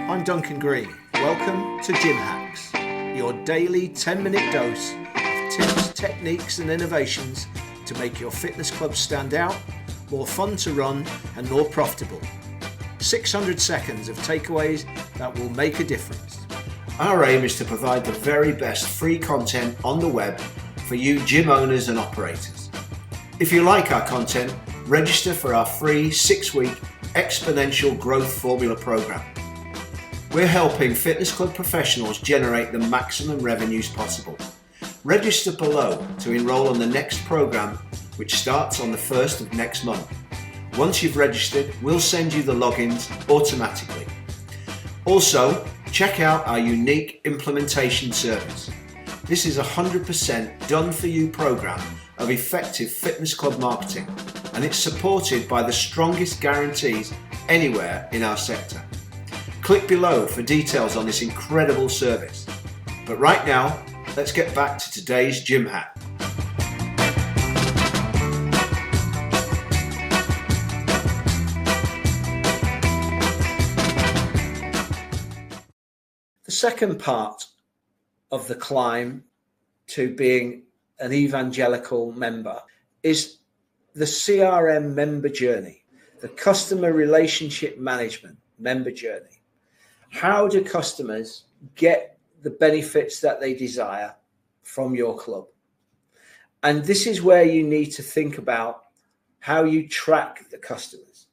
I'm Duncan Green. Welcome to Gym Hacks, your daily 10-minute dose of tips, techniques and innovations to make your fitness club stand out, more fun to run and more profitable. 600 seconds of takeaways that will make a difference. Our aim is to provide the very best free content on the web for you gym owners and operators. If you like our content, register for our free 6-week Exponential Growth Formula program. We're helping fitness club professionals generate the maximum revenues possible. Register below to enroll on the next program, which starts on the 1st of next month. Once you've registered, we'll send you the logins automatically. Also, check out our unique implementation service. This is a 100% done-for-you program of effective fitness club marketing, and it's supported by the strongest guarantees anywhere in our sector. Click below for details on this incredible service. But right now, let's get back to today's gym hack. The second part of the climb to being an evangelical member is the CRM member journey, the customer relationship management member journey. How do customers get the benefits that they desire from your club? And this is where you need to think about how you track the customers,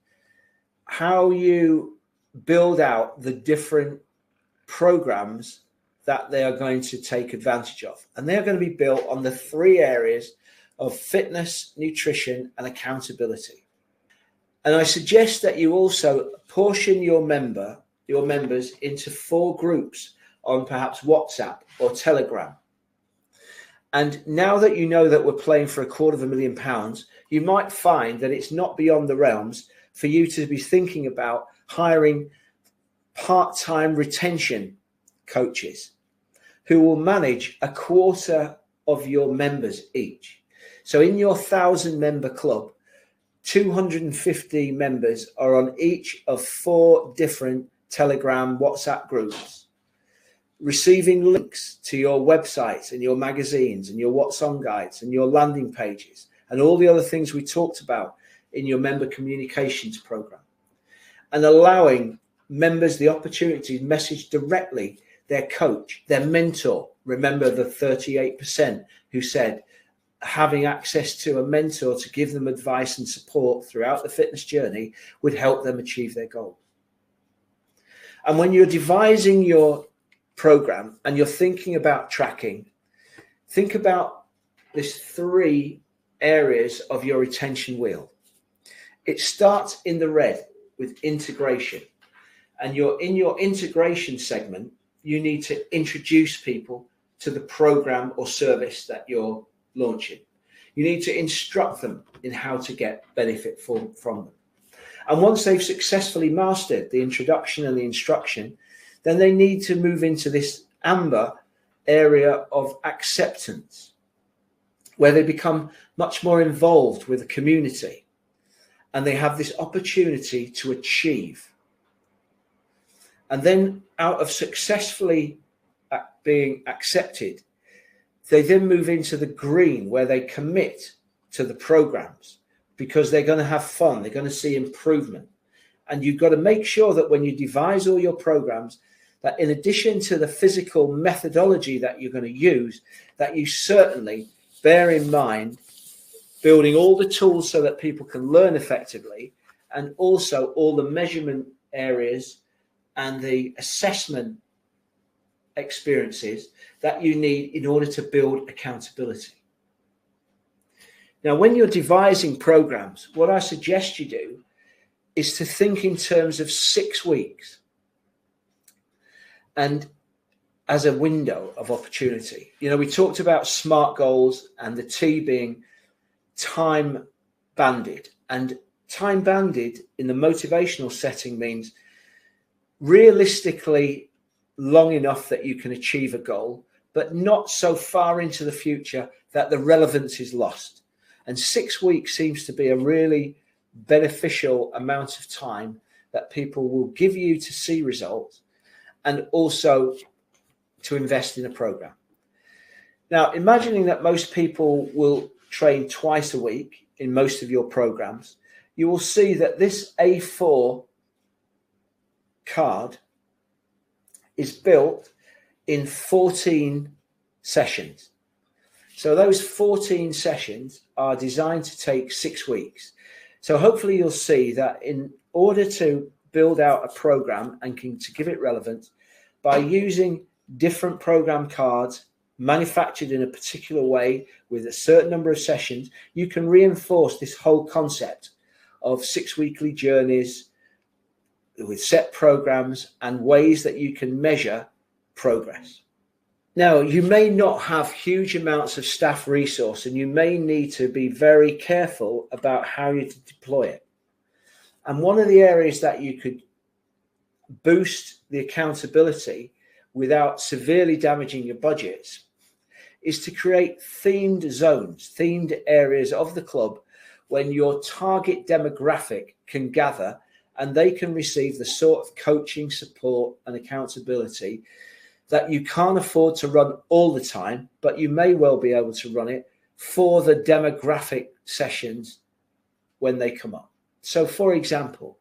how you build out the different programs that they are going to take advantage of. And they're going to be built on the 3 areas of fitness, nutrition, and accountability. And I suggest that you also portion your members into 4 groups on perhaps WhatsApp or Telegram. And now that you know that we're playing for £250,000, you might find that it's not beyond the realms for you to be thinking about hiring part-time retention coaches who will manage a quarter of your members each. So in your 1,000-member club, 250 members are on each of 4 different Telegram, WhatsApp groups, receiving links to your websites and your magazines and your What's On guides and your landing pages and all the other things we talked about in your member communications program, and allowing members the opportunity to message directly their coach, their mentor. Remember the 38% who said having access to a mentor to give them advice and support throughout the fitness journey would help them achieve their goals. And when you're devising your program and you're thinking about tracking, think about these 3 areas of your retention wheel. It starts in the red with integration. And in your integration segment, you need to introduce people to the program or service that you're launching. You need to instruct them in how to get benefit from them. And once they've successfully mastered the introduction and the instruction, then they need to move into this amber area of acceptance, where they become much more involved with the community and they have this opportunity to achieve. And then out of successfully being accepted, they then move into the green, where they commit to the programs because they're going to have fun. They're going to see improvement. And you've got to make sure that when you devise all your programs, that in addition to the physical methodology that you're going to use, that you certainly bear in mind building all the tools so that people can learn effectively, and also all the measurement areas and the assessment experiences that you need in order to build accountability. Now, when you're devising programs, what I suggest you do is to think in terms of 6 weeks and as a window of opportunity. You know, we talked about SMART goals and the T being time banded. And time banded in the motivational setting means realistically long enough that you can achieve a goal, but not so far into the future that the relevance is lost. And 6 weeks seems to be a really beneficial amount of time that people will give you to see results. and also to invest in a program. Now, imagining that most people will train twice a week in most of your programs, you will see that this A4 card is built in 14 sessions. So those 14 sessions are designed to take 6 weeks. So hopefully you'll see that in order to build out a program and to give it relevance, by using different program cards manufactured in a particular way with a certain number of sessions, you can reinforce this whole concept of 6 weekly journeys with set programs and ways that you can measure progress. Now, you may not have huge amounts of staff resource, and you may need to be very careful about how you deploy it. And one of the areas that you could boost the accountability without severely damaging your budgets is to create themed zones, themed areas of the club when your target demographic can gather and they can receive the sort of coaching, support and accountability that you can't afford to run all the time, but you may well be able to run it for the demographic sessions when they come up. So, for example,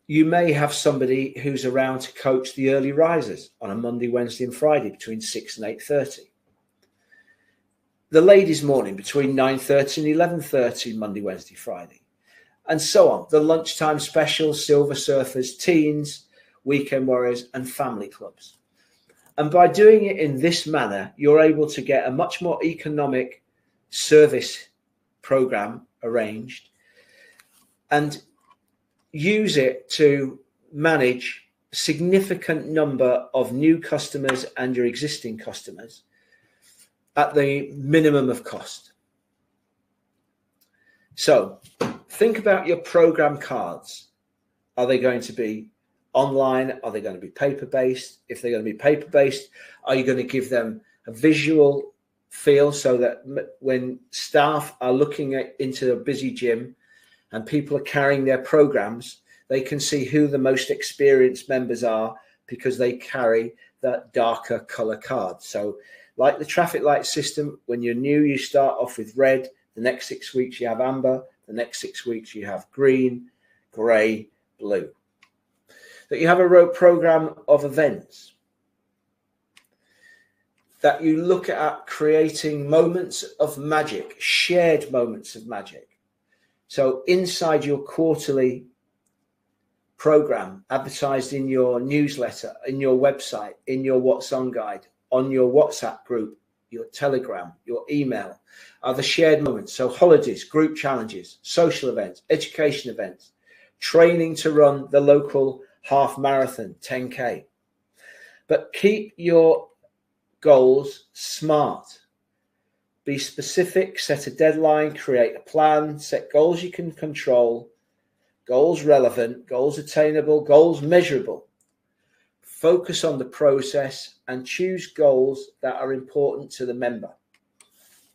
you may have somebody who's around to coach the early risers on a Monday, Wednesday and Friday between 6 and 8:30. The ladies' morning between 9:30 and 11:30, Monday, Wednesday, Friday, and so on. The lunchtime specials, Silver Surfers, teens, weekend warriors and family clubs. And by doing it in this manner, you're able to get a much more economic service program arranged and use it to manage a significant number of new customers and your existing customers at the minimum of cost. So think about your program cards. Are they going to be online? Are they going to be paper-based? If they're going to be paper-based, are you going to give them a visual feel so that when staff are looking into a busy gym and people are carrying their programs, they can see who the most experienced members are because they carry that darker color card. So like the traffic light system, when you're new, you start off with red. The next 6 weeks you have amber. The next 6 weeks you have green, gray, blue. That you have a road program of events, that you look at creating moments of magic, shared moments of magic. So inside your quarterly program, advertised in your newsletter, in your website, in your What's On guide, on your WhatsApp group, your Telegram, your email, are the shared moments. So holidays, group challenges, social events, education events, training to run the local half marathon, 10K. But keep your goals smart. Be specific, set a deadline, create a plan, set goals you can control, goals relevant, goals attainable, goals measurable. Focus on the process and choose goals that are important to the member.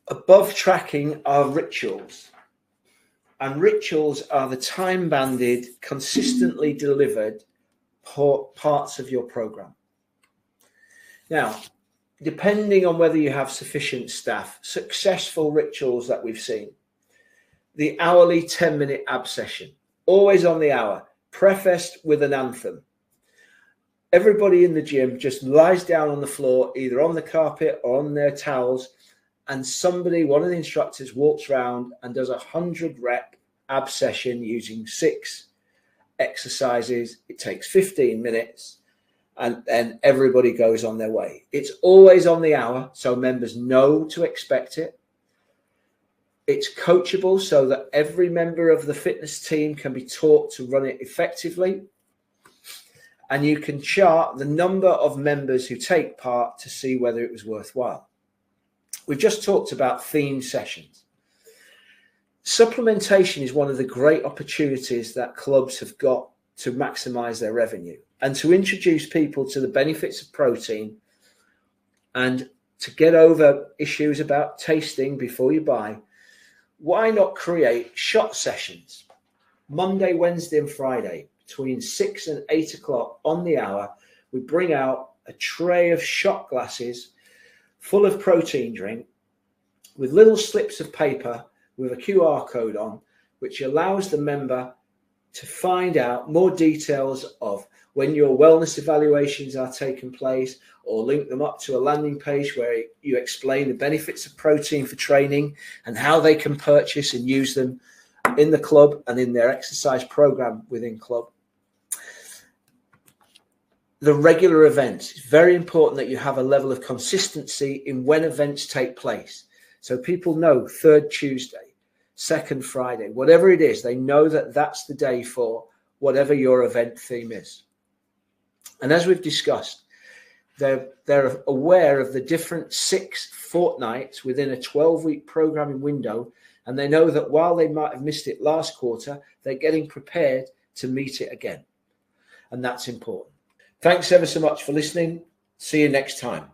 Above tracking are rituals. And rituals are the time-banded, consistently delivered parts of your program. Now, depending on whether you have sufficient staff, successful rituals that we've seen, the hourly 10-minute ab session, always on the hour, prefaced with an anthem. Everybody in the gym just lies down on the floor, either on the carpet or on their towels, and somebody, one of the instructors, walks around and does a 100-rep ab session using 6 exercises. It takes 15 minutes and then everybody goes on their way. It's always on the hour, so members know to expect it. It's coachable so that every member of the fitness team can be taught to run it effectively. And you can chart the number of members who take part to see whether it was worthwhile. We've just talked about theme sessions. Supplementation is one of the great opportunities that clubs have got to maximize their revenue and to introduce people to the benefits of protein and to get over issues about tasting before you buy. Why not create shot sessions Monday, Wednesday and Friday between 6 and 8 o'clock on the hour we bring out a tray of shot glasses full of protein drink with little slips of paper with a QR code on, which allows the member to find out more details of when your wellness evaluations are taking place, or link them up to a landing page where you explain the benefits of protein for training and how they can purchase and use them in the club and in their exercise program within club. The regular events. It's very important that you have a level of consistency in when events take place. So people know third Tuesday, second Friday, whatever it is, they know that that's the day for whatever your event theme is. And as we've discussed, they're aware of the different 6 fortnights within a 12-week programming window, and they know that while they might have missed it last quarter, they're getting prepared to meet it again. And that's important. Thanks ever so much for listening. See you next time.